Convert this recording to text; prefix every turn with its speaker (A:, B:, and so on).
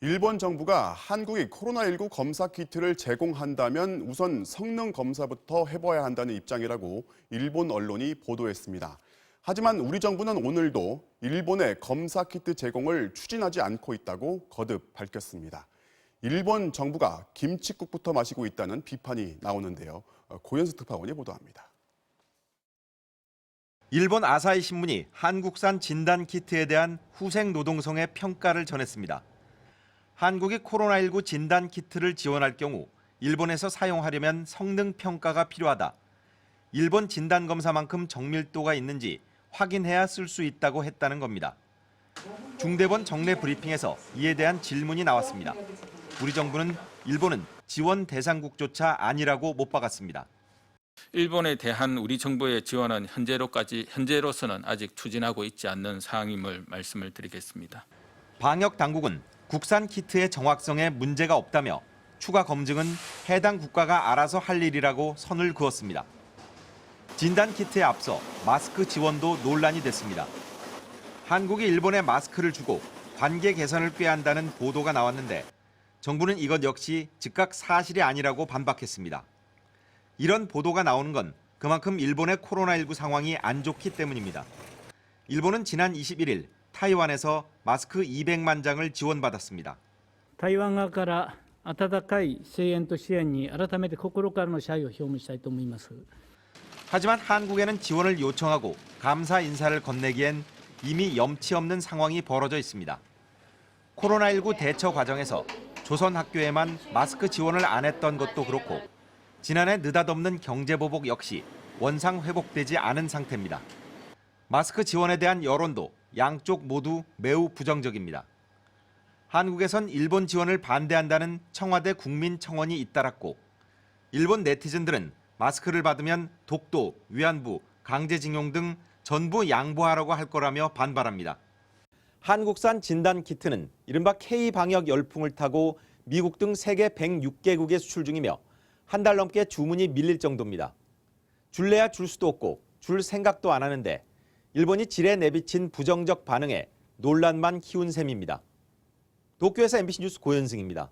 A: 일본 정부가 한국이 코로나19 검사 키트를 제공한다면 우선 성능 검사부터 해봐야 한다는 입장이라고 일본 언론이 보도했습니다. 하지만 우리 정부는 오늘도 일본의 검사 키트 제공을 추진하지 않고 있다고 거듭 밝혔습니다. 일본 정부가 김칫국부터 마시고 있다는 비판이 나오는데요. 고현수 특파원이 보도합니다.
B: 일본 아사히 신문이 한국산 진단 키트에 대한 후생 노동성의 평가를 전했습니다. 한국이 코로나19 진단 키트를 지원할 경우 일본에서 사용하려면 성능 평가가 필요하다. 일본 진단 검사만큼 정밀도가 있는지 확인해야 쓸 수 있다고 했다는 겁니다. 중대본 정례 브리핑에서 이에 대한 질문이 나왔습니다. 우리 정부는 일본은 지원 대상국조차 아니라고 못 박았습니다.
C: 일본에 대한 우리 정부의 지원은 현재로서는 아직 추진하고 있지 않는 사항임을 말씀을 드리겠습니다.
B: 방역 당국은 국산 키트의 정확성에 문제가 없다며 추가 검증은 해당 국가가 알아서 할 일이라고 선을 그었습니다. 진단 키트에 앞서 마스크 지원도 논란이 됐습니다. 한국이 일본에 마스크를 주고 관계 개선을 꾀한다는 보도가 나왔는데 정부는 이것 역시 즉각 사실이 아니라고 반박했습니다. 이런 보도가 나오는 건 그만큼 일본의 코로나19 상황이 안 좋기 때문입니다. 일본은 지난 21일 타이완에서 마스크 200만 장을 지원받았습니다.
D: 台湾側から温かい声援と支援に改めて心からの謝意を表明したいと思います。
B: 하지만 한국에는 지원을 요청하고 감사 인사를 건네기엔 이미 염치 없는 상황이 벌어져 있습니다. 코로나19 대처 과정에서 조선 학교에만 마스크 지원을 안 했던 것도 그렇고 지난해 느닷없는 경제보복 역시 원상 회복되지 않은 상태입니다. 마스크 지원에 대한 여론도 양쪽 모두 매우 부정적입니다. 한국에선 일본 지원을 반대한다는 청와대 국민청원이 잇따랐고 일본 네티즌들은 마스크를 받으면 독도, 위안부, 강제징용 등 전부 양보하라고 할 거라며 반발합니다. 한국산 진단 키트는 이른바 K-방역 열풍을 타고 미국 등 세계 106개국에 수출 중이며 한 달 넘게 주문이 밀릴 정도입니다. 줄래야 줄 수도 없고 줄 생각도 안 하는데 일본이 질에 내비친 부정적 반응에 논란만 키운 셈입니다. 도쿄에서 MBC 뉴스 고현승입니다.